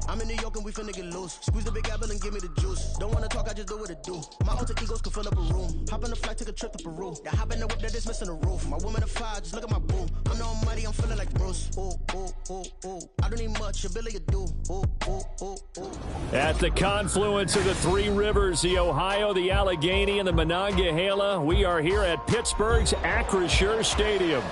I'm in New York and we finna get loose. Squeeze the big apple and give me the juice. Don't wanna talk, I just do what it do. My alter egos can fill up a room. Hop on the flight, take a trip to Peru. That hop in the whip that is missing the roof. My woman a fire, just look at my boo. I'm the almighty, I'm feeling like Bruce. Ooh, ooh, ooh, ooh. I don't need much, ability to do. Ooh, ooh, ooh, ooh. At the confluence of the three rivers, the Ohio, the Allegheny, and the Monongahela, we are here at Pittsburgh's Acrisure Stadium.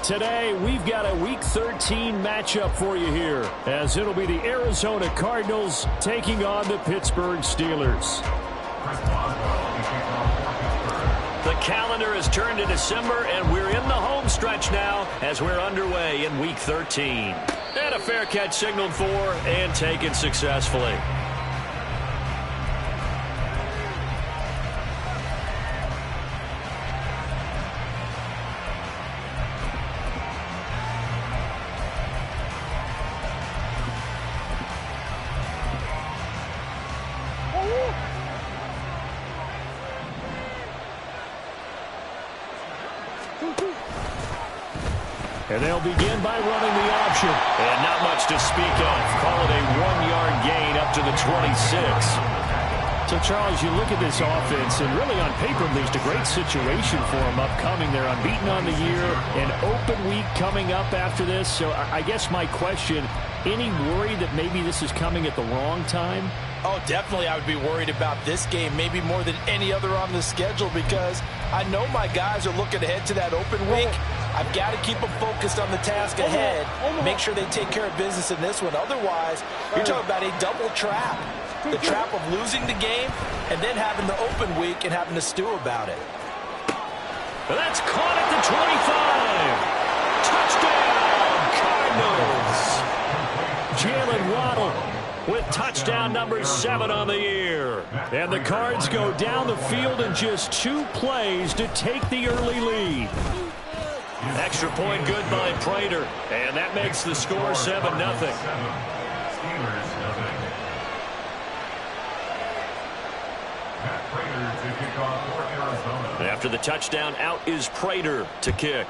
Today, we've got a Week 13 matchup for you here, as it'll be the Arizona Cardinals taking on the Pittsburgh Steelers. The calendar has turned to December, and we're in the home stretch now as we're underway in Week 13. And a fair catch signaled for and taken successfully. And they'll begin by running the option. And not much to speak of. Call it a 1-yard gain up to the 26. So, Charles, you look at this offense, and really on paper, there's a great situation for them upcoming. They're unbeaten on the year, an open week coming up after this. So I guess my question, any worry that maybe this is coming at the wrong time? Oh, definitely I would be worried about this game, maybe more than any other on the schedule, because I know my guys are looking ahead to that open week. I've got to keep them focused on the task ahead, make sure they take care of business in this one. Otherwise, you're talking about a double trap. The trap of losing the game and then having the open week and having to stew about it. That's caught at the 25. Touchdown, Cardinals. Jalen Waddle with touchdown number 7 on the year. And the Cards go down the field in just 2 plays to take the early lead. Extra point good by Prater. And that makes the score 7-0. After the touchdown, out is Prater to kick.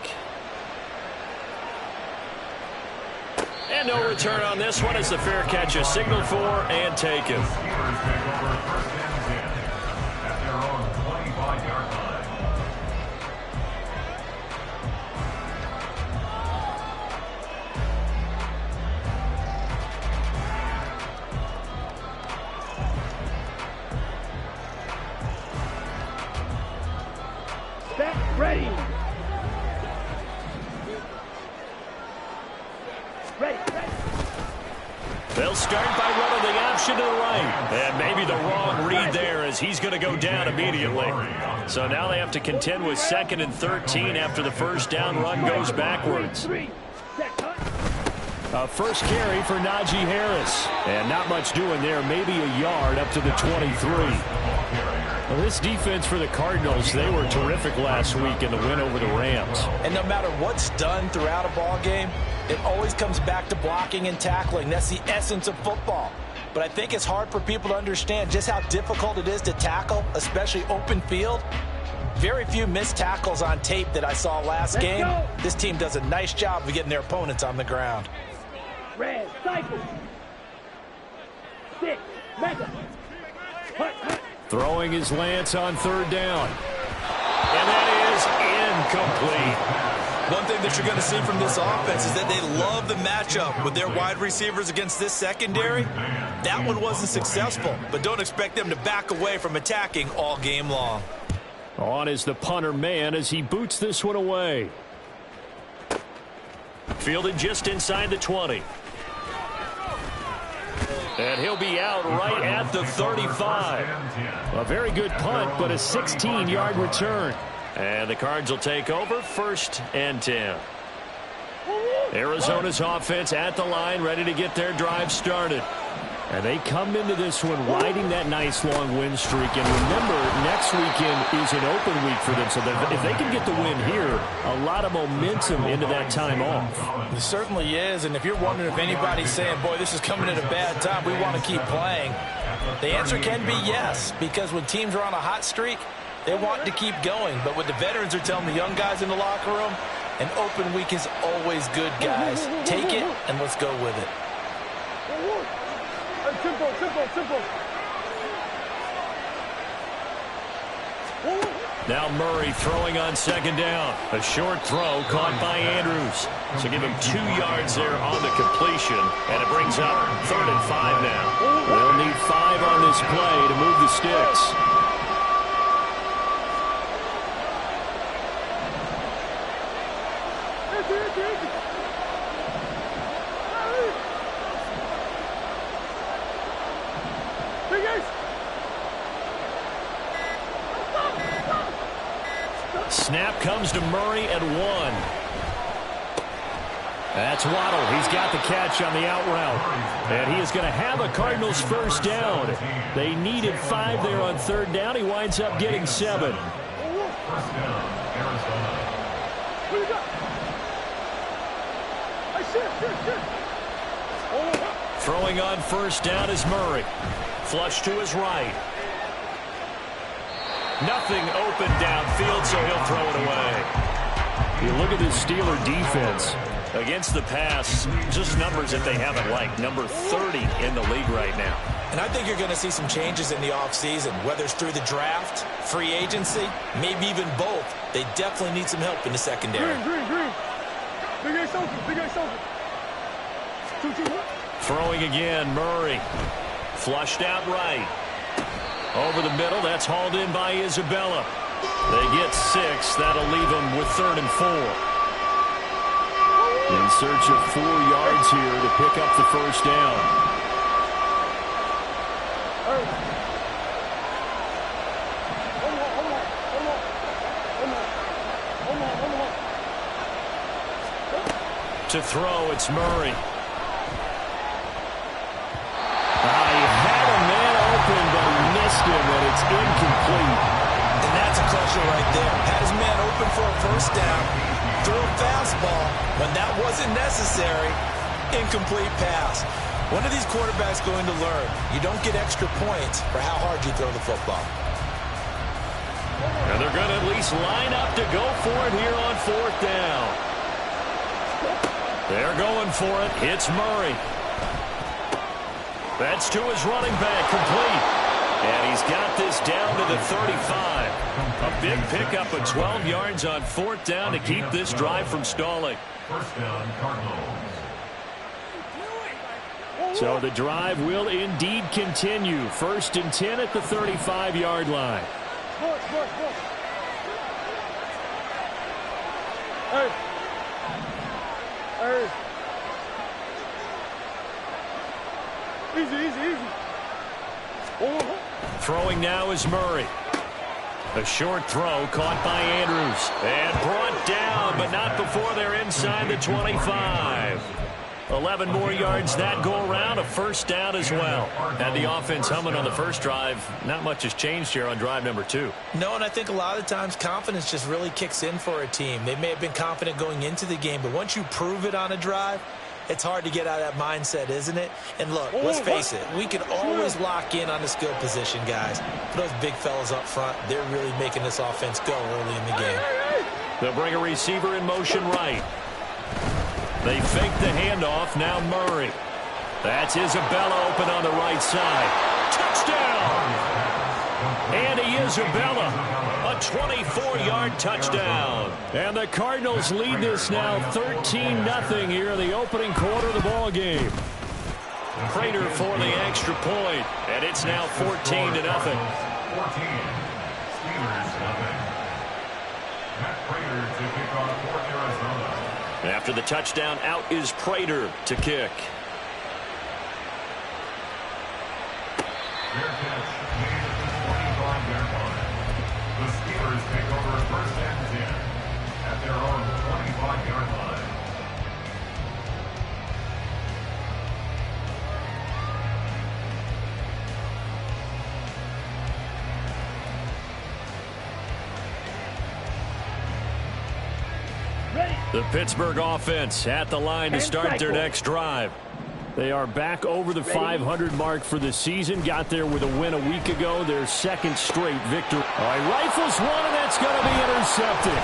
And no return on this one as the fair catch is signaled for and taken. Ready. They'll start by running the option to the right. And maybe the wrong read there as he's going to go down immediately. So now they have to contend with 2nd and 13 after the first down run goes backwards. A first carry for Najee Harris. And not much doing there, maybe a yard up to the 23. Well, this defense for the Cardinals, they were terrific last week in the win over the Rams. And no matter what's done throughout a ball game, it always comes back to blocking and tackling. That's the essence of football. But I think it's hard for people to understand just how difficult it is to tackle, especially open field. Very few missed tackles on tape that I saw last game. This team does a nice job of getting their opponents on the ground. Red, cycle. 6, mega. Throwing his Lance on 3rd down. And that is incomplete. One thing that you're going to see from this offense is that they love the matchup with their wide receivers against this secondary. That one wasn't successful, but don't expect them to back away from attacking all game long. On is the punter man as he boots this one away. Fielded just inside the 20. And he'll be out right at the 35. A very good punt, but a 16-yard return. And the Cards will take over 1st and 10. Arizona's offense at the line, ready to get their drive started. And they come into this one riding that nice long win streak. And remember, next weekend is an open week for them. So that if they can get the win here, a lot of momentum into that time off. It certainly is. And if you're wondering if anybody's saying, boy, this is coming at a bad time, we want to keep playing, the answer can be yes. Because when teams are on a hot streak, they want to keep going. But what the veterans are telling the young guys in the locker room, an open week is always good, guys. Take it and let's go with it. Simple. Now Murray throwing on second down. A short throw caught by Andrews. So give him 2 yards there on the completion. And it brings up 3rd and 5 now. They'll need 5 on this play to move the sticks. Snap comes to Murray at 1. That's Waddle. He's got the catch on the out route. And he is going to have a Cardinals first down. They needed 5 there on 3rd down. He winds up getting 7. Throwing on first down is Murray. Flush to his right. Nothing open downfield, so he'll throw it away. You look at this Steeler defense. Against the pass, just numbers that they haven't liked. Number 30 in the league right now. And I think you're going to see some changes in the offseason, whether it's through the draft, free agency, maybe even both. They definitely need some help in the secondary. Green. Big Ace open. 2-2. Throwing again, Murray. Flushed out right. Over the middle, that's hauled in by Isabella. They get 6. That'll leave them with 3rd and 4. In search of 4 yards here to pick up the first down. To throw, it's Murray. He had a man open, but he missed him, and it's incomplete. And that's a caution right there. Had his man open for a first down. Threw a fastball when that wasn't necessary. Incomplete pass. One of these quarterbacks going to learn. You don't get extra points for how hard you throw the football. And they're going to at least line up to go for it here on 4th down. They're going for it. It's Murray. That's to his running back, complete. And he's got this down to the 35. A big pickup of 12 yards on 4th down to keep this drive from stalling. First down, Cardinals. So the drive will indeed continue. 1st and 10 at the 35-yard line. Hey. Easy. Throwing now is Murray. A short throw caught by Andrews. And brought down, but not before they're inside the 25. 11 more yards that go around. A first down as well. Had the offense humming on the first drive. Not much has changed here on drive number 2. No, and I think a lot of times confidence just really kicks in for a team. They may have been confident going into the game, but once you prove it on a drive, it's hard to get out of that mindset, isn't it? And look, let's face it, we can always lock in on the skill position, guys. For those big fellas up front, they're really making this offense go early in the game. They'll bring a receiver in motion right. They fake the handoff. Now Murray. That's Isabella open on the right side. Touchdown! Andy Isabella, a 24-yard touchdown. And the Cardinals lead this now 13-0 here in the opening quarter of the ball game. Prater for the extra point, and it's now 14-0. 14. Steelers 0. Matt Prater to kick off for Arizona. After the touchdown, out is Prater to kick. Their catch made at the 25-yard line. The Steelers take over 1st and 10 at their own 25-yard line. The Pittsburgh offense at the line to start their next drive. They are back over the 500 mark for the season. Got there with a win a week ago. Their 2nd straight victory. All right, rifles one, and that's going to be intercepted.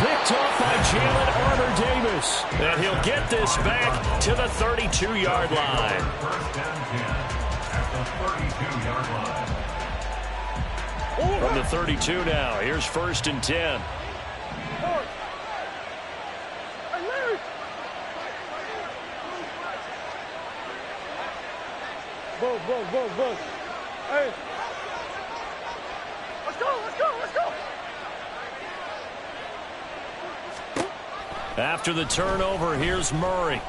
Picked off by Jalen Carter Davis. And he'll get this back to the 32-yard line. First and 10 at the 32-yard line. From the 32 now, here's 1st and 10. Go. Hey. Let's go. After the turnover, here's Murray.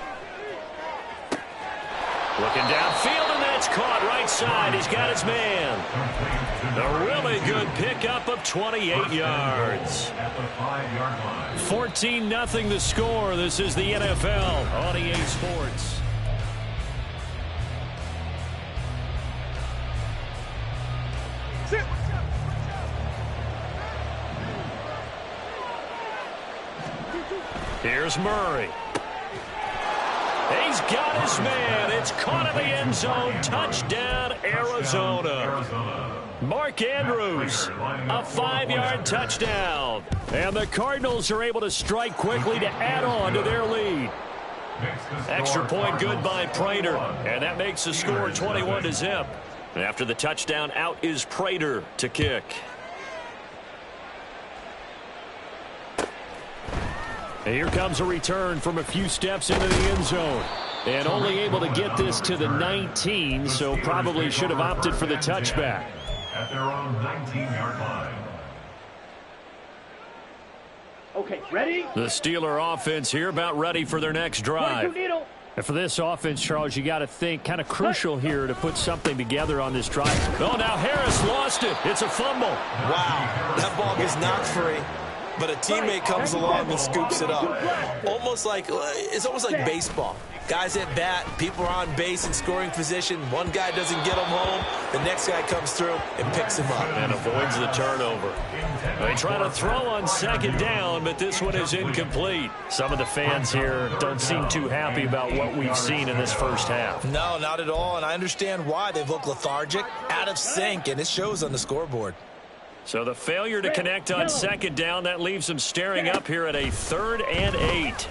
Looking downfield, and that's caught right side. He's got his man. A really good pickup of 28 yards. At the 5-yard line. 14-0 the score. This is the NFL on EA Sports. Here's Murray. He's got his man. It's caught in the end zone. Touchdown, Arizona. Mark Andrews, a 5-yard touchdown. And the Cardinals are able to strike quickly to add on to their lead. Extra point good by Prater. And that makes the score 21-0. After the touchdown, out is Prater to kick. And here comes a return from a few steps into the end zone. And only able to get this to the 19, so probably should have opted for the touchback. At their own 19-yard line. Okay, ready? The Steeler offense here about ready for their next drive. And for this offense, Charles, you got to think kind of crucial here to put something together on this drive. Oh, now Harris lost it. It's a fumble. Wow, that ball gets knocked free. But a teammate comes along and scoops it up. It's almost like baseball. Guys at bat, people are on base in scoring position. One guy doesn't get them home. The next guy comes through and picks him up. And avoids the turnover. They try to throw on 2nd down, but this one is incomplete. Some of the fans here don't seem too happy about what we've seen in this first half. No, not at all. And I understand why. They've looked lethargic, out of sync, and it shows on the scoreboard. So the failure to connect on 2nd down, that leaves them staring up here at a 3rd and 8.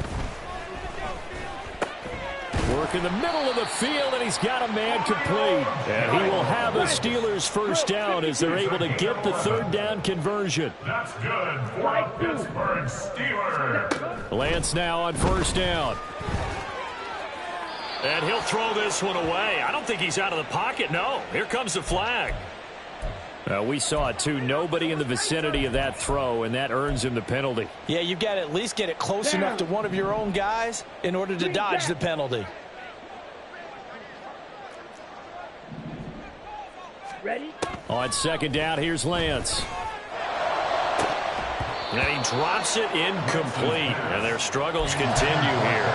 Work in the middle of the field, and he's got a man complete. And he will have the Steelers' first down as they're able to get the 3rd down conversion. That's good for a Pittsburgh Steeler. Lance now on 1st down. And he'll throw this one away. I don't think he's out of the pocket. No, here comes the flag. We saw it, too. Nobody in the vicinity of that throw, and that earns him the penalty. Yeah, you've got to at least get it close enough to one of your own guys in order to dodge the penalty. Ready? On 2nd down, here's Lance. And he drops it incomplete, and their struggles continue here.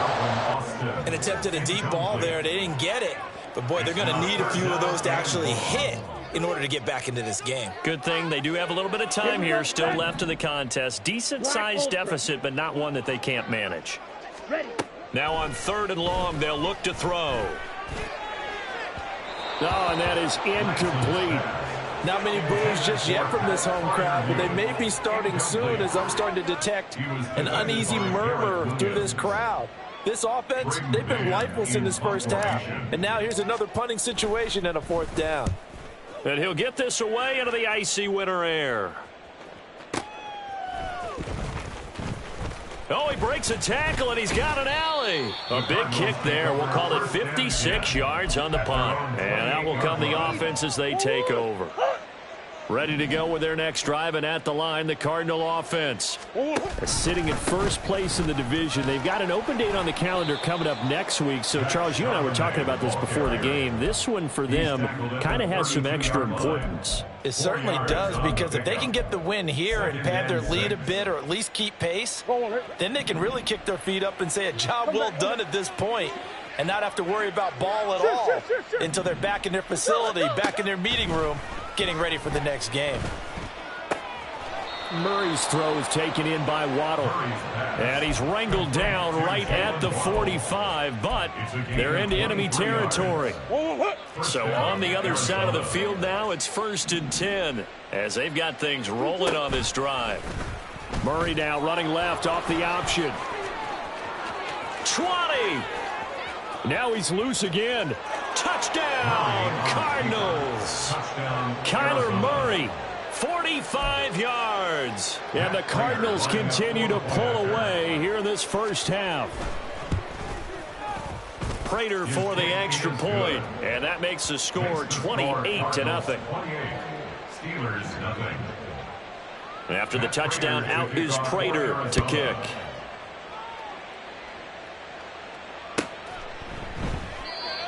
An attempt at a deep ball there. They didn't get it. But, boy, they're going to need a few of those to actually hit in order to get back into this game. Good thing they do have a little bit of time here still left in the contest. Decent-sized deficit, but not one that they can't manage. Now on 3rd and long, they'll look to throw. Oh, and that is incomplete. Not many boos just yet from this home crowd, but they may be starting soon as I'm starting to detect an uneasy murmur through this crowd. This offense, they've been lifeless in this first half. And now here's another punting situation and a 4th down. And he'll get this away into the icy winter air. Oh, he breaks a tackle, and he's got an alley. A big kick there. We'll call it 56 yards on the punt. And out will come the offense as they take over. Ready to go with their next drive, and at the line, the Cardinal offense. Sitting in first place in the division. They've got an open date on the calendar coming up next week. So, Charles, you and I were talking about this before the game. This one for them kind of has some extra importance. It certainly does, because if they can get the win here and pad their lead a bit or at least keep pace, then they can really kick their feet up and say a job well done at this point and not have to worry about ball at all until they're back in their facility, back in their meeting room, getting ready for the next game. Murray's throw is taken in by Waddle. And he's wrangled down right at the 45, but they're into enemy territory. So on the other side of the field now, it's 1st and 10 as they've got things rolling on this drive. Murray now running left off the option. 20. Now he's loose again. Touchdown, Cardinals. Kyler Murray, 45 yards. And the Cardinals continue to pull away here in this first half. Prater for the extra point, and that makes the score 28-0. Steelers nothing. After the touchdown, out is Prater to kick.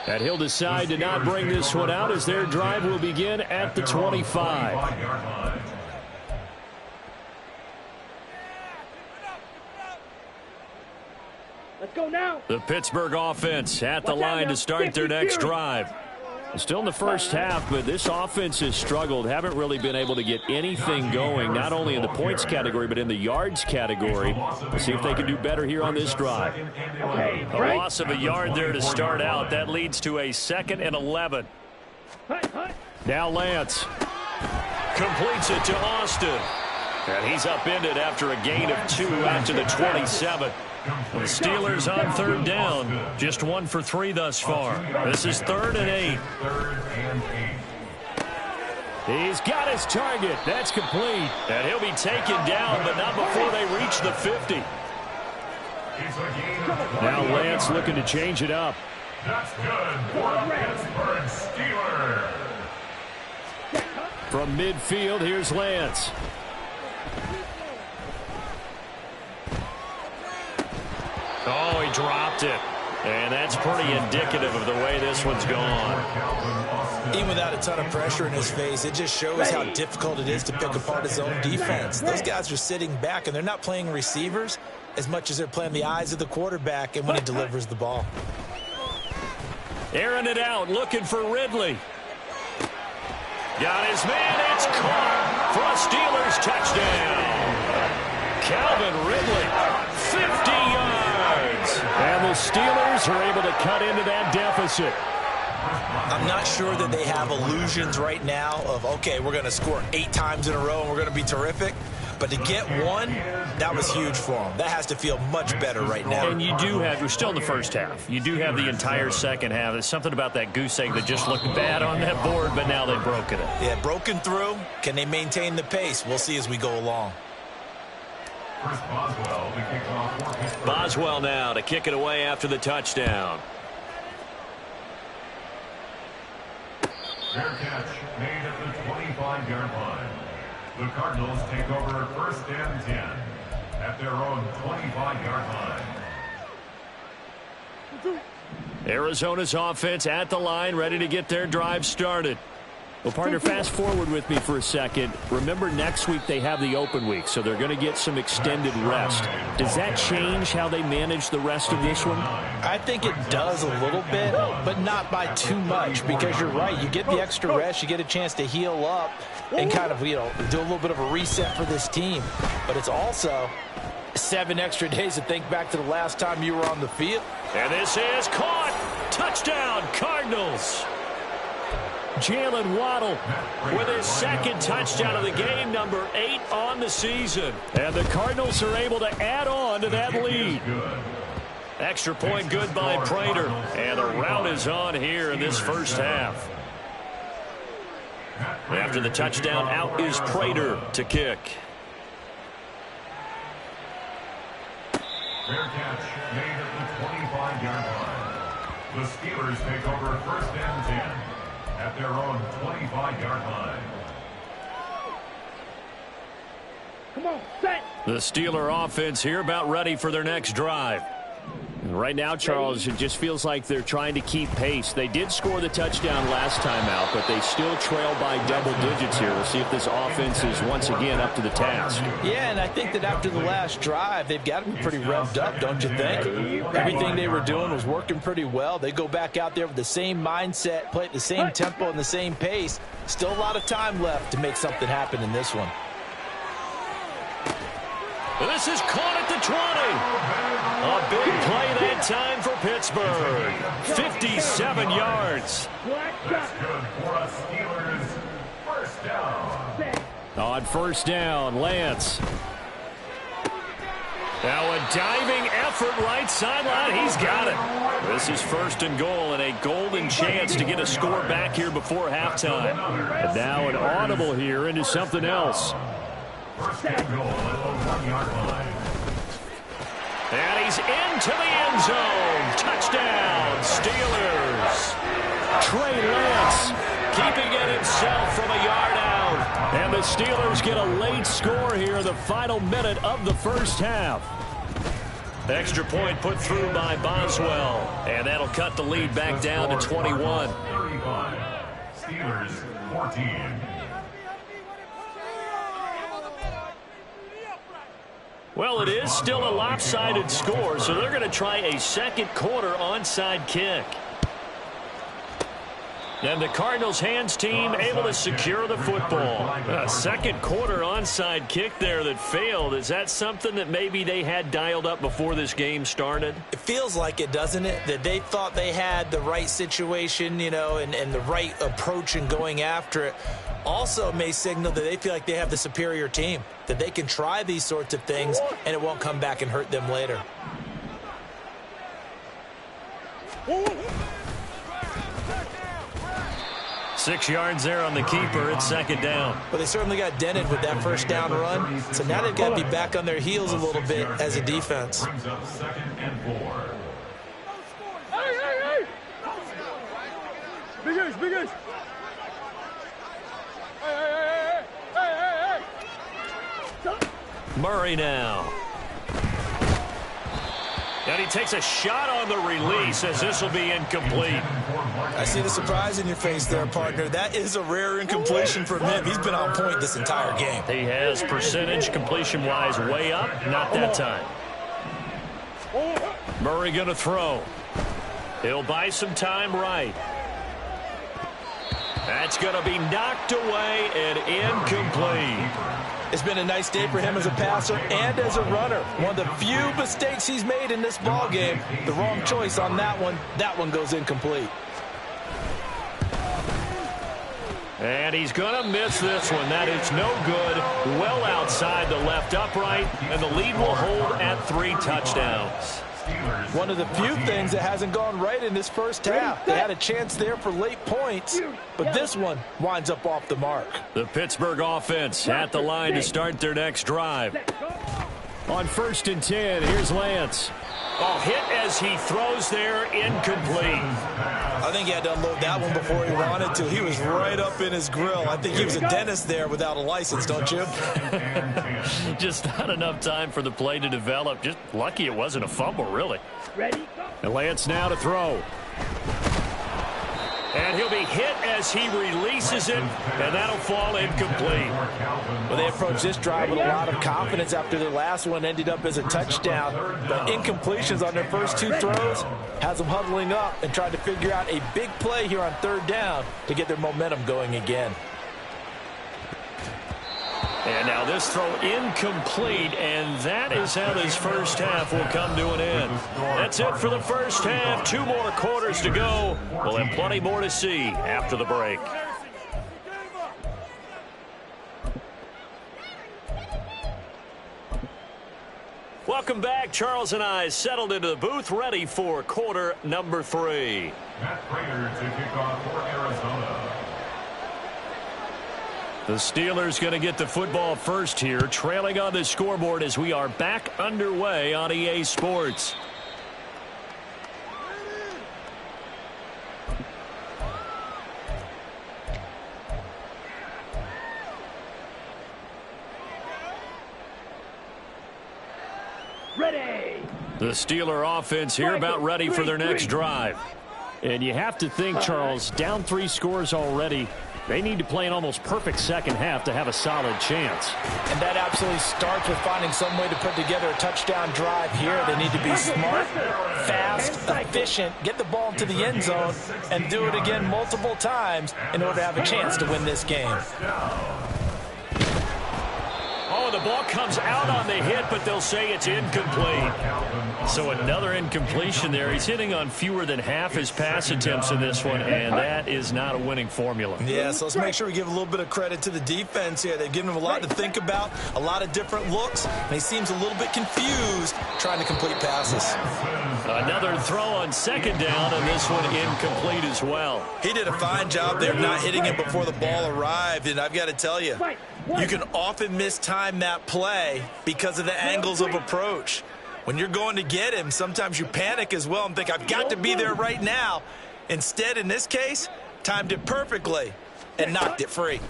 And he'll decide to not bring this one out as their drive will begin at the 25. Let's go now. The Pittsburgh offense at the line to start their next drive. Still in the first half, but this offense has struggled. Haven't really been able to get anything going, not only in the points category, but in the yards category. We'll see if they can do better here on this drive. A loss of a yard there to start out. That leads to a 2nd and 11. Now Lance completes it to Austin. And he's upended after a gain of 2 out to the 27. The Steelers on 3rd down. Just 1 for 3 thus far. This is 3rd and 8. He's got his target. That's complete. And he'll be taken down, but not before they reach the 50. Now Lance looking to change it up. That's good for Pittsburgh Steelers. From midfield, here's Lance. Oh, he dropped it. And that's pretty indicative of the way this one's gone. Even without a ton of pressure in his face, it just shows how difficult it is to pick apart his own defense. Those guys are sitting back, and they're not playing receivers as much as they're playing the eyes of the quarterback and when he delivers the ball. Airing it out, looking for Ridley. Got his man, it's caught for a Steelers touchdown. Calvin Ridley, 50 yards. And the Steelers are able to cut into that deficit. I'm not sure that they have illusions right now of, okay, we're going to score 8 times in a row and we're going to be terrific. But to get 1, that was huge for them. That has to feel much better right now. And you do have, we're still in the first half. You do have the entire second half. There's something about that goose egg that just looked bad on that board, but now they've broken it. Yeah, broken through. Can they maintain the pace? We'll see as we go along. Boswell, the kickoff for Pittsburgh. Boswell now to kick it away after the touchdown. Fair catch made at the 25-yard line. The Cardinals take over 1st and 10 at their own 25-yard line. Arizona's offense at the line, ready to get their drive started. Well, partner, fast forward with me for a second. Remember, next week they have the open week, so they're going to get some extended rest. Does that change how they manage the rest of this one? I think it does a little bit, but not by too much, because you're right. You get the extra rest, you get a chance to heal up and kind of, do a little bit of a reset for this team. But it's also 7 extra days to think back to the last time you were on the field. And this is caught. Touchdown, Cardinals. Jalen Waddle with his 2nd touchdown of the game, number 8 on the season. And the Cardinals are able to add on to that lead. Extra point good by Prater. And the rout is on here in this first half. After the touchdown, out is Prater to kick. Fair catch made at the 25-yard line. The Steelers take over 1st and 10 at their own 25-yard line. Come on, set. The Steeler offense here about ready for their next drive. And right now, Charles, it just feels like they're trying to keep pace. They did score the touchdown last time out, but they still trail by double digits here. We'll see if this offense is once again up to the task. Yeah, and I think that after the last drive, they've got to be pretty revved up, don't you think? Everything they were doing was working pretty well. They go back out there with the same mindset, play at the same tempo and the same pace. Still a lot of time left to make something happen in this one. This is caught at the 20. A big play that time for Pittsburgh. 57 yards. That's good for a Steelers first down. On 1st down, Lance. Now a diving effort right sideline. He's got it. This is 1st and goal and a golden chance to get a score back here before halftime. And now an audible here into something else. 1st and goal at the 1-yard line. And he's into the end zone. Touchdown, Steelers. Trey Lance keeping it himself from a yard out. And the Steelers get a late score here in the final minute of the first half. Extra point put through by Boswell. And that'll cut the lead back down to 21. 35. Steelers 14. Well, it is still a lopsided score, so they're going to try a second quarter onside kick. And the Cardinals hands team able to secure the football. A second quarter onside kick there that failed. Is that something that maybe they had dialed up before this game started? It feels like it, doesn't it? That they thought they had the right situation, you know, and the right approach in going after it. Also may signal that they feel like they have the superior team, that they can try these sorts of things and it won't come back and hurt them later. Six yards there on the keeper. It's second down. Well, they certainly got dented with that first down run, so now they've got to be back on their heels a little bit as a defense. Brings up 2nd and 4. Hey! Big Ace! Hey! Murray now. And he takes a shot on the release as this will be incomplete. I see the surprise in your face there, partner. That is a rare incompletion from him. He's been on point this entire game. He has percentage completion-wise way up. Not that time. Murray going to throw. He'll buy some time right. That's going to be knocked away and incomplete. It's been a nice day for him as a passer and as a runner. One of the few mistakes he's made in this ball game. The wrong choice on that one. That one goes incomplete. And he's going to miss this one. That is no good. Well outside the left upright. And the lead will hold at 3 touchdowns. One of the few things that hasn't gone right in this first half. They had a chance there for late points, but this one winds up off the mark. The Pittsburgh offense at the line to start their next drive. On 1st and 10, here's Lance. Oh, hit as he throws there, incomplete. I think he had to unload that one before he wanted to. He was right up in his grill. I think he was a dentist there without a license, don't you? Just not enough time for the play to develop. Just lucky it wasn't a fumble, really. Ready? And Lance now to throw. And he'll be hit as he releases it, and that'll fall incomplete. Well, they approached this drive with a lot of confidence after their last one ended up as a touchdown. But incompletions on their first 2 throws has them huddling up and trying to figure out a big play here on 3rd down to get their momentum going again. And now this throw incomplete, and that is how this first half will come to an end. That's it for the first half. 2 more quarters to go. We'll have plenty more to see after the break. Welcome back. Charles and I settled into the booth, ready for quarter number 3. Matt Prater to kick off for Arizona. The Steelers going to get the football first here, trailing on the scoreboard as we are back underway on EA Sports. Ready! The Steeler offense here about ready for their next drive. And you have to think, Charles, down 3 scores already. They need to play an almost perfect second half to have a solid chance. And that absolutely starts with finding some way to put together a touchdown drive here. They need to be smart, fast, efficient, get the ball into the end zone, and do it again multiple times in order to have a chance to win this game. Oh, the ball comes out on the hit, but they'll say it's incomplete. So another incompletion there. He's hitting on fewer than half his pass attempts in this one, and that is not a winning formula. Yeah, so let's make sure we give a little bit of credit to the defense here. They've given him a lot to think about, a lot of different looks, and he seems a little bit confused trying to complete passes. Another throw on second down, and this one incomplete as well. He did a fine job there of not hitting it before the ball arrived, and I've got to tell you, you can often mistime that play because of the angles of approach. When you're going to get him, sometimes you panic as well and think, I've got to be there right now. Instead, in this case, timed it perfectly and knocked it free.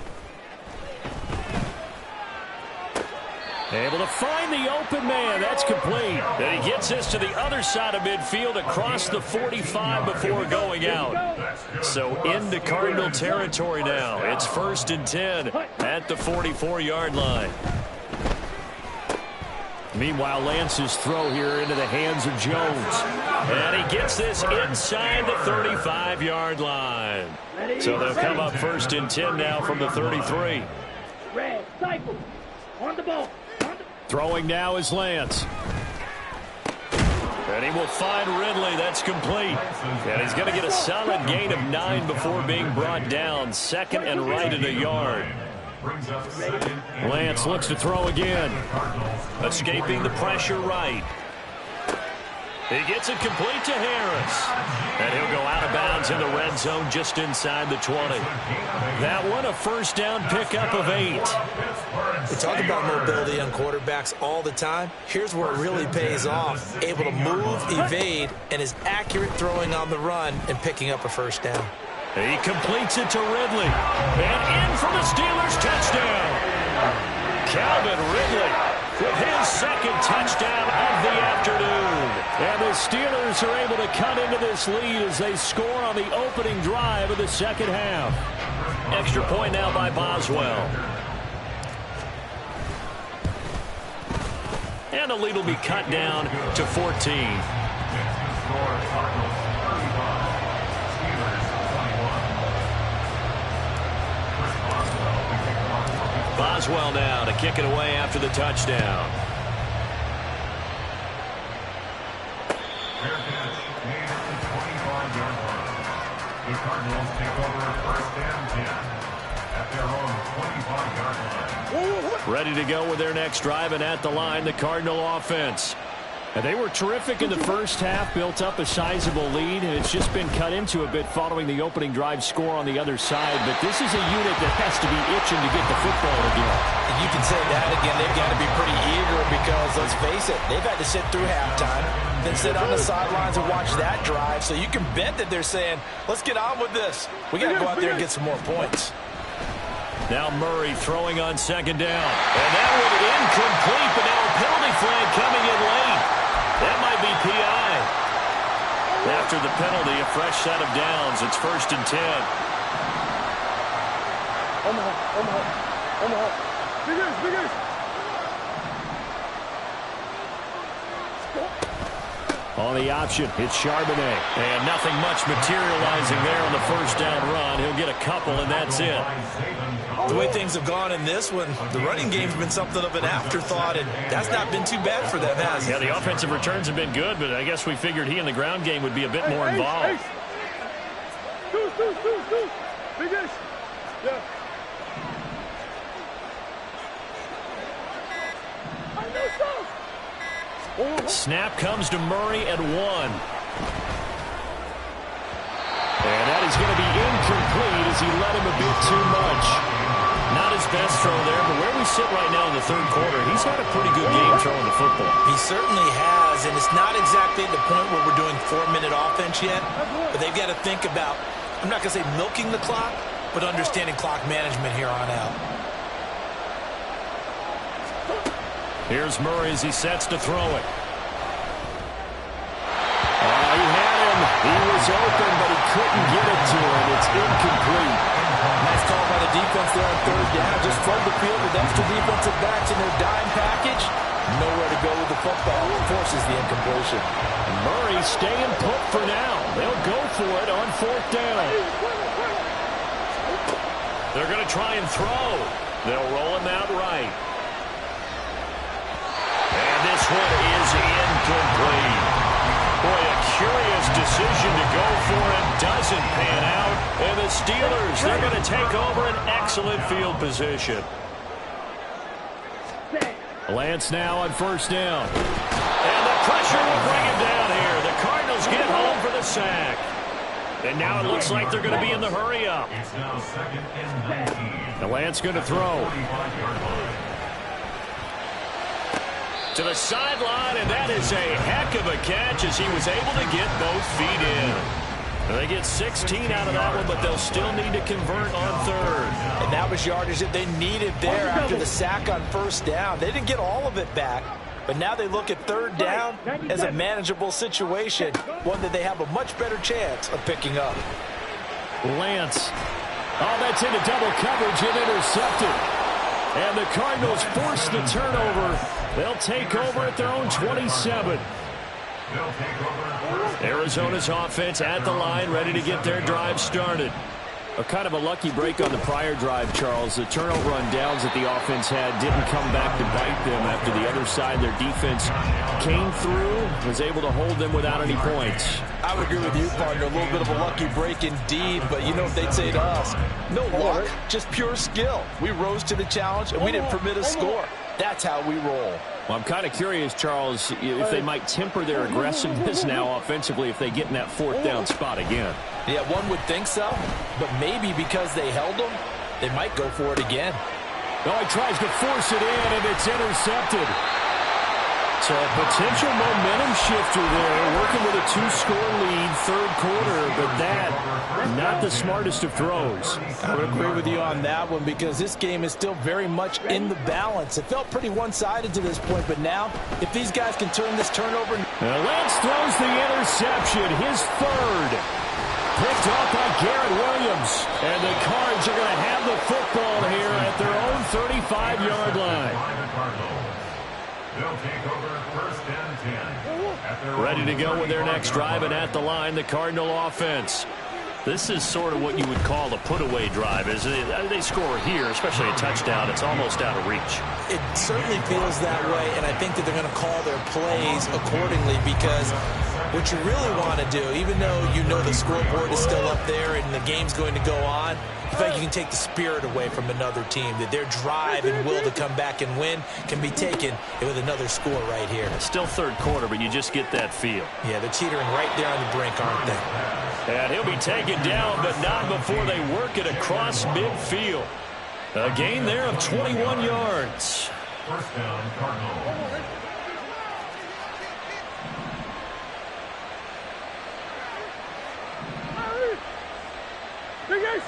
Able to find the open man. That's complete. And he gets this to the other side of midfield across the 45 before going out. So into Cardinal territory now. It's 1st and 10 at the 44-yard line. Meanwhile, Lance's throw here into the hands of Jones. And he gets this inside the 35-yard line. So they'll come up 1st and 10 now from the 33. Red, cycle. On the ball. Throwing now is Lance. And he will find Ridley. That's complete. And he's going to get a solid gain of 9 before being brought down. 2nd and right at a yard. Lance looks to throw again. Escaping the pressure right. He gets it complete to Harris. And he'll go out of bounds in the red zone just inside the 20. That one a 1st down pickup of 8. We talk about mobility on quarterbacks all the time. Here's where it really pays off. Able to move, evade, and is accurate throwing on the run and picking up a 1st down. He completes it to Ridley. And in for the Steelers touchdown. Calvin Ridley with his 2nd touchdown of the afternoon. And the Steelers are able to cut into this lead as they score on the opening drive of the 2nd half. Extra point now by Boswell. And the lead will be cut down to 14. Boswell now to kick it away after the touchdown. Fair catch made at the 25-yard line. The Cardinals take over 1st and 10 at their own 25-yard line. Ready to go with their next drive, and at the line, the Cardinal offense. And they were terrific in the first half, built up a sizable lead, and it's just been cut into a bit following the opening drive score on the other side. But this is a unit that has to be itching to get the football again. And you can say that again. They've got to be pretty eager because, let's face it, they've had to sit through halftime, then sit on the sidelines and watch that drive. So you can bet that they're saying, let's get on with this. We got to go out there and get some more points. Now Murray throwing on 2nd down. And that one incomplete, but now a penalty flag coming in late. That might be PI. After the penalty, a fresh set of downs. It's 1st and 10. Omaha. Big On the option, it's Charbonnet. And nothing much materializing there on the 1st down run. He'll get a couple, and that's it. The way things have gone in this one, the running game's been something of an afterthought, and that's not been too bad for them, has it? Yeah, the offensive returns have been good, but I guess we figured he in the ground game would be a bit more involved. Big yeah. Snap comes to Murray at 1. And that is going to be incomplete as he let him a bit too much. Not his best throw there, but where we sit right now in the 3rd quarter, he's had a pretty good game throwing the football. He certainly has, and it's not exactly at the point where we're doing 4-minute offense yet, but they've got to think about, I'm not going to say milking the clock, but understanding clock management here on out. Here's Murray as he sets to throw it. He had him. He was open, but he couldn't get it to him. It's incomplete. Nice call by the defense there on 3rd down. Just flood the field with extra defensive backs in their dime package. Nowhere to go with the football. Forces the incompletion. Murray staying put for now. They'll go for it on 4th down. They're going to try and throw. They'll roll him out right. And this one is incomplete. And the Steelers, they're going to take over an excellent field position. Lance now on first down. And the pressure will bring him down here. The Cardinals get home for the sack. And now it looks like they're going to be in the hurry-up. It's now 2nd and 19. The Lance going to throw. To the sideline, and that is a heck of a catch as he was able to get both feet in. They get 16 out of that one, but they'll still need to convert on third. And that was yardage that they needed there after the sack on first down. They didn't get all of it back, but now they look at third down as a manageable situation, one that they have a much better chance of picking up. Lance. Oh, that's into double coverage and intercepted. And the Cardinals force the turnover. They'll take over at their own 27. Arizona's offense at the line, ready to get their drive started. Kind of a lucky break on the prior drive, Charles. The turnover on downs that the offense had didn't come back to bite them after the other side. Their defense came through, was able to hold them without any points. I would agree with you, partner. A little bit of a lucky break indeed, but you know what they'd say to us? No luck, just pure skill. We rose to the challenge, and we didn't permit a score. That's how we roll. Well, I'm kind of curious, Charles, if they might temper their aggressiveness now offensively if they get in that fourth down spot again. Yeah, one would think so, but maybe because they held them, they might go for it again. Oh, he tries to force it in, and it's intercepted. So a potential momentum shifter there, working with a 2-score lead, third quarter, but that, not the smartest of throws. I would agree with you on that one because this game is still very much in the balance. It felt pretty one-sided to this point, but now, if these guys can turn this turnover... Lance throws the interception, his third. Picked off by Garrett Williams. And the Cards are going to have the football here at their own 35-yard line. They'll take over 1st and 10. Ready to go with their next drive, and at the line, the Cardinal offense. This is sort of what you would call a put-away drive. As they score here, especially a touchdown, it's almost out of reach. It certainly feels that way, and I think that they're going to call their plays accordingly because what you really want to do, even though you know the scoreboard is still up there and the game's going to go on, I feel like you can take the spirit away from another team, that their drive and will to come back and win can be taken with another score right here. It's still third quarter, but you just get that feel. Yeah, they're teetering right there on the brink, aren't they? And he'll be taken down, but not before they work it across midfield. A gain there of 21 yards. First down, Cardinals. Biggest!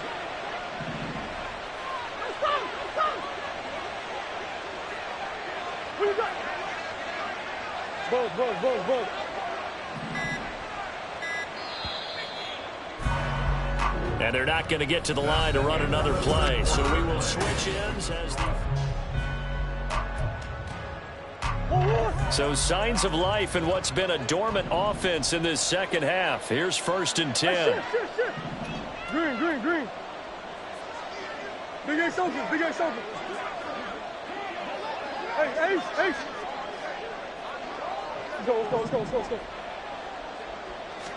Who you got? Both. And they're not going to get to the line to run another play, so we will switch ends as the... So signs of life in what's been a dormant offense in this second half. Here's 1st and 10. Green. Big Ace open. Hey, Ace. Let's go.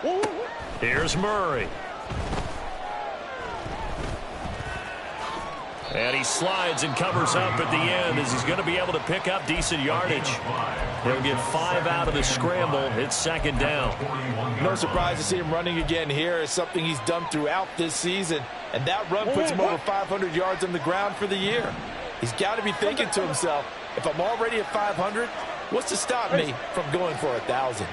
Whoa. Here's Murray. And he slides and covers up at the end as he's going to be able to pick up decent yardage. He'll get 5 out of the scramble. It's 2nd down. No surprise to see him running again here. It's something he's done throughout this season. And that run puts him over 500 yards on the ground for the year. He's got to be thinking to himself, if I'm already at 500, what's to stop me from going for 1,000?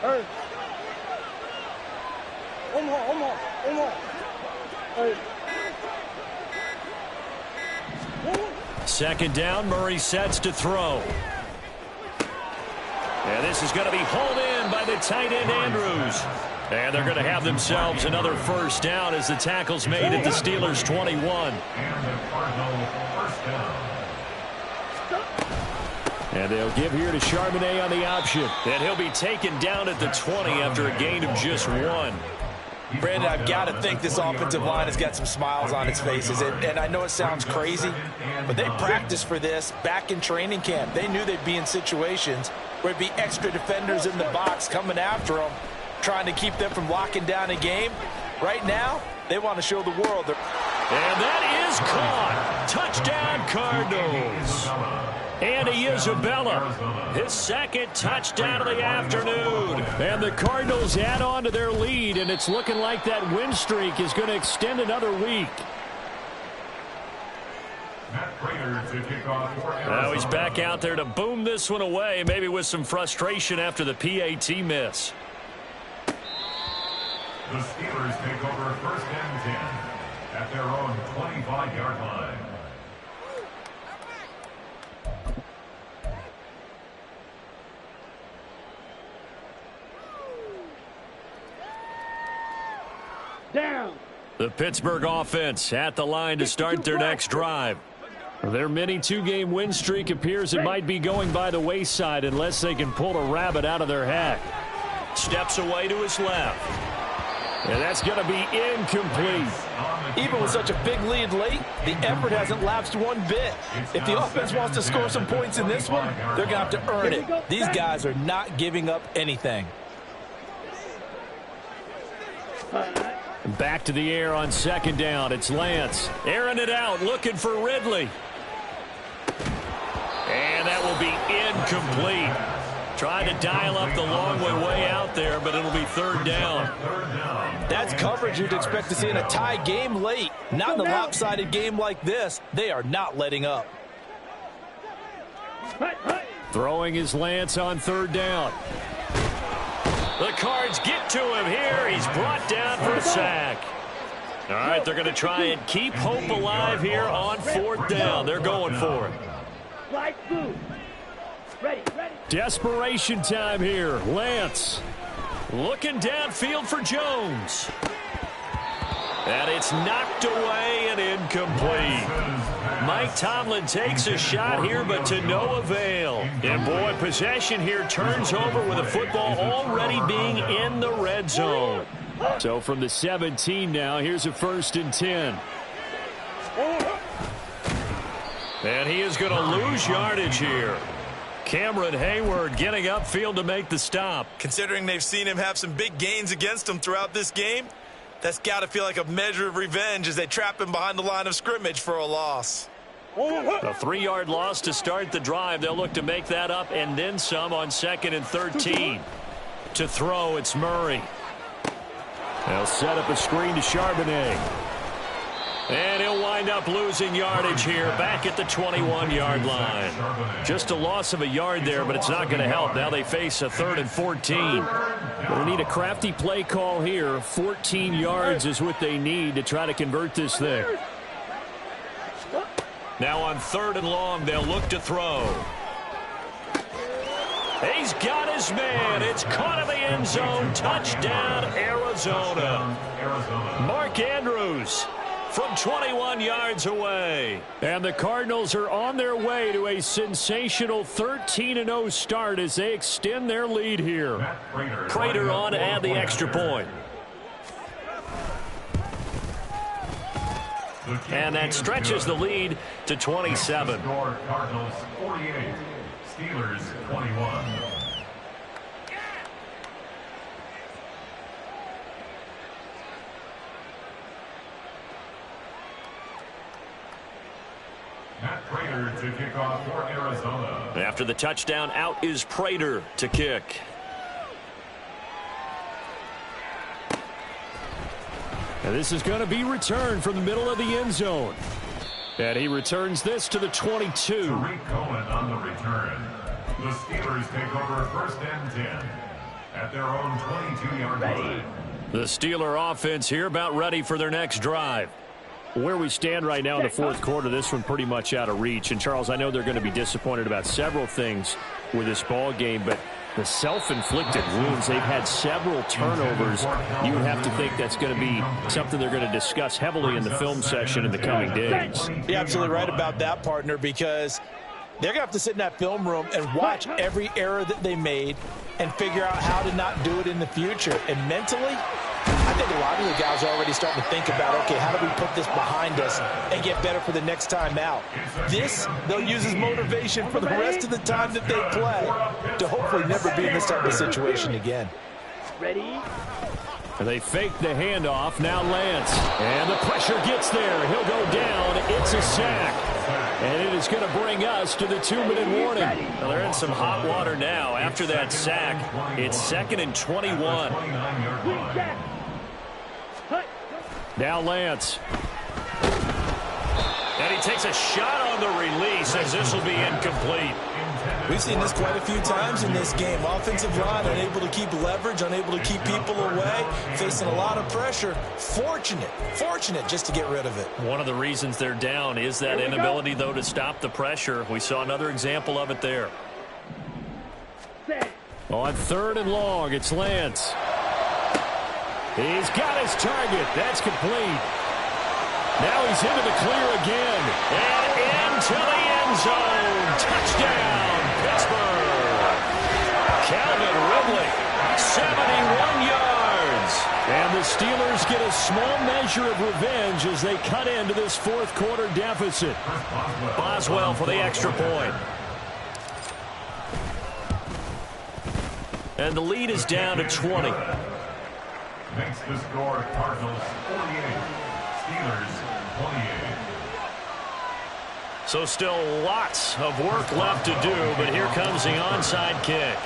Hey. Omar. Hey. 2nd down, Murray sets to throw. And this is going to be hauled in by the tight end, Andrews. And they're going to have themselves another first down as the tackle's made at the Steelers' 21. And the Cardinal first down. And they'll give here to Charbonnet on the option. And he'll be taken down at the 20 after a gain of just 1. Brandon, I've got to think this offensive line has got some smiles on its faces. And I know it sounds crazy, but they practiced for this back in training camp. They knew they'd be in situations where it'd be extra defenders in the box coming after them. trying to keep them from locking down a game. Right now, they want to show the world. And that is caught. Touchdown, Cardinals. Andy Isabella, his second touchdown of the afternoon. And the Cardinals add on to their lead, and it's looking like that win streak is going to extend another week. Now he's back out there to boom this one away, maybe with some frustration after the PAT miss. The Steelers take over 1st and 10 at their own 25-yard line. Down. The Pittsburgh offense at the line to start their next drive. Their mini 2-game win streak appears it might be going by the wayside unless they can pull a rabbit out of their hat. Steps away to his left. And that's going to be incomplete. Even with such a big lead late, the effort hasn't lapsed one bit. If the offense wants to score some points in this one, they're going to have to earn it. These guys are not giving up anything. Back to the air on 2nd down. It's Lance. Airing it out, looking for Ridley. And that will be incomplete. Trying to dial up the long way out there, but it'll be 3rd down. That's coverage you'd expect to see in a tie game late. Not in a lopsided game like this. They are not letting up. Throwing his Lance on 3rd down. The Cards get to him here. He's brought down for a sack. All right, they're going to try and keep hope alive here on 4th down. They're going for it. Desperation time here. Lance looking downfield for Jones. And it's knocked away and incomplete. Mike Tomlin takes a shot here, but to no avail. And boy, possession here turns over with the football already being in the red zone. So from the 17 now, here's a 1st and 10. And he is going to lose yardage here. Cameron Hayward getting upfield to make the stop. Considering they've seen him have some big gains against them throughout this game, that's got to feel like a measure of revenge as they trap him behind the line of scrimmage for a loss. A 3-yard loss to start the drive. They'll look to make that up and then some on 2nd and 13. To throw, it's Murray. They'll set up a screen to Charbonnet. And he'll wind up losing yardage here back at the 21-yard line. Just a loss of a yard there, but it's not going to help. Now they face a 3rd and 14. They'll need a crafty play call here. 14 yards is what they need to try to convert this thing. Now on 3rd and long, they'll look to throw. He's got his man. It's caught in the end zone. Touchdown, Arizona. Mark Andrews from 21 yards away. And the Cardinals are on their way to a sensational 13-0 start as they extend their lead here. Prater on to add the extra point. And that stretches the lead to 27. Cardinals 48, Steelers 21. Matt Prater to kick off for Arizona. After the touchdown, out is Prater to kick. And this is going to be returned from the middle of the end zone. And he returns this to the 22. Tariq Cohen on the return. The Steelers take over 1st and 10 at their own 22-yard line. The Steeler offense here about ready for their next drive. Where we stand right now in the 4th quarter, this one pretty much out of reach. And, Charles, I know they're going to be disappointed about several things with this ball game, but the self-inflicted wounds, they've had several turnovers. You would have to think that's going to be something they're going to discuss heavily in the film session in the coming days. You're absolutely right about that, partner, because they're going to have to sit in that film room and watch every error that they made and figure out how to not do it in the future. And mentally, I think a lot of the guys are already starting to think about, okay, how do we put this behind us and get better for the next time out? This, they'll use as motivation for the rest of the time that they play to hopefully never be in this type of situation again. Ready? They fake the handoff. Now Lance. And the pressure gets there. He'll go down. It's a sack. And it is going to bring us to the 2-minute warning. Well, they're in some hot water now. After that sack, it's 2nd and 21. Now Lance. And he takes a shot on the release as this will be incomplete. We've seen this quite a few times in this game. Offensive line unable to keep leverage, unable to keep people away, facing a lot of pressure. Fortunate just to get rid of it. One of the reasons they're down is that inability, though, to stop the pressure. We saw another example of it there. On 3rd and long, it's Lance. He's got his target. That's complete. Now he's into the clear again. And into the end zone. Touchdown, Pittsburgh. Calvin Ridley, 71 yards. And the Steelers get a small measure of revenge as they cut into this 4th quarter deficit. Boswell for the extra point. And the lead is down to 20. Makes the score Cardinals 48, Steelers 28. So still lots of work left to do, but here comes the onside kick.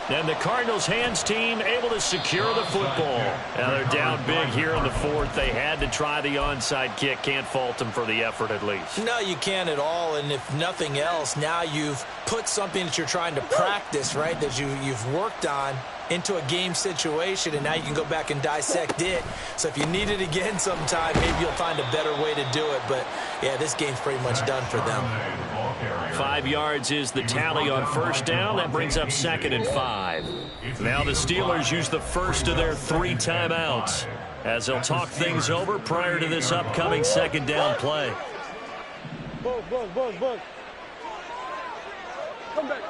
And the Cardinals hands team able to secure the football. Now they're down big here in the 4th. They had to try the onside kick. Can't fault them for the effort at least. No, you can't at all. And if nothing else, now you've put something that you're trying to practice, right, that you've worked on into a game situation, and now you can go back and dissect it. So if you need it again sometime, maybe you'll find a better way to do it. But, yeah, this game's pretty much done for them. 5 yards is the tally on 1st down. That brings up 2nd and 5. Now the Steelers use the first of their 3 timeouts as they'll talk things over prior to this upcoming 2nd down play. Buzz. Come back.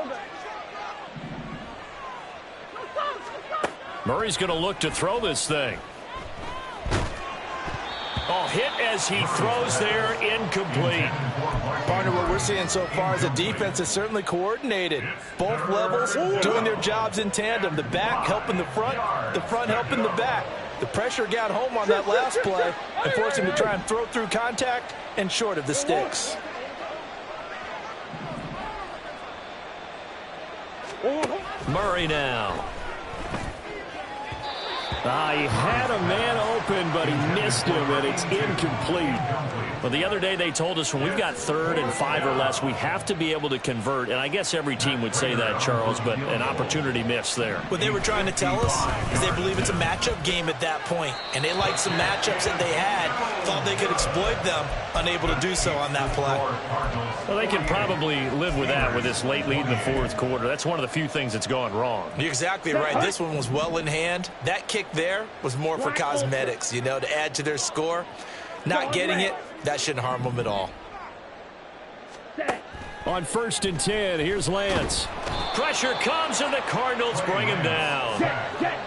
Murray's going to look to throw this thing. Oh, hit as he throws there, incomplete. Partner, what we're seeing so far is the defense is certainly coordinated. Both levels doing their jobs in tandem. The back helping the front helping the back. The pressure got home on that last play and forced him to try and throw through contact and short of the sticks. Murray now. He had a man open, but he missed him, and it's incomplete. Well, the other day they told us when we've got 3rd and 5 or less, we have to be able to convert. And I guess every team would say that, Charles, but an opportunity missed there. What they were trying to tell us is they believe it's a matchup game at that point, and they liked some matchups that they had, thought they could exploit them, unable to do so on that play. Well, they can probably live with that with this late lead in the 4th quarter. That's one of the few things that's gone wrong. You're exactly right. This one was well in hand. That kick there was more for cosmetics, to add to their score. Not getting it, that shouldn't harm them at all. On 1st and 10, here's Lance. Pressure comes, and the Cardinals bring him down.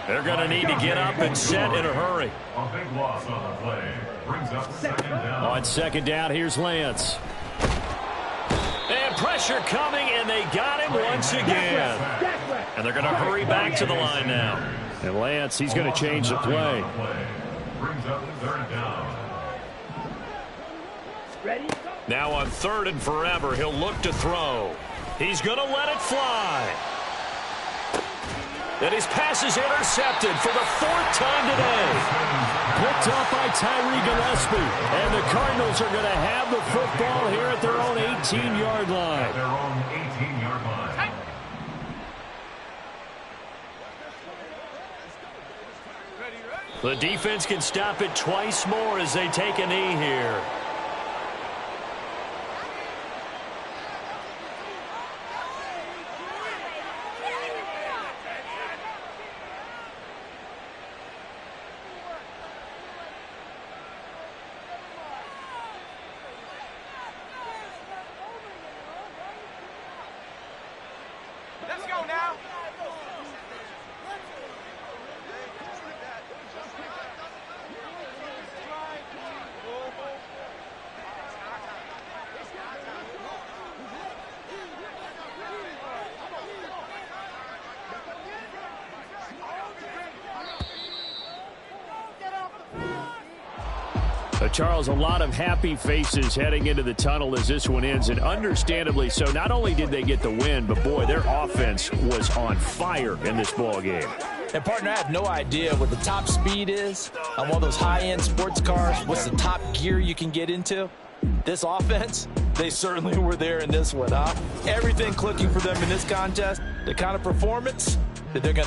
They're going to need to get up and set in a hurry. A big loss on the play. Brings up 2nd down. On 2nd down, here's Lance. And pressure coming, and they got him once again. And they're going to hurry back to the line now. And Lance, he's going to change the play. Brings up 3rd down. Ready? Now on 3rd and forever, he'll look to throw. He's going to let it fly. And his pass is intercepted for the 4th time today. Picked up by Tyree Gillespie. And the Cardinals are going to have the football here at their own 18-yard line. Their own 18-yard line. The defense can stop it twice more as they take a knee here. Let's go now. Charles, a lot of happy faces heading into the tunnel as this one ends, and understandably so. Not only did they get the win, but, boy, their offense was on fire in this ball game. And, partner, I have no idea what the top speed is on one of those high-end sports cars. What's the top gear you can get into? This offense, they certainly were there in this one, huh? Everything clicking for them in this contest, the kind of performance that they're going to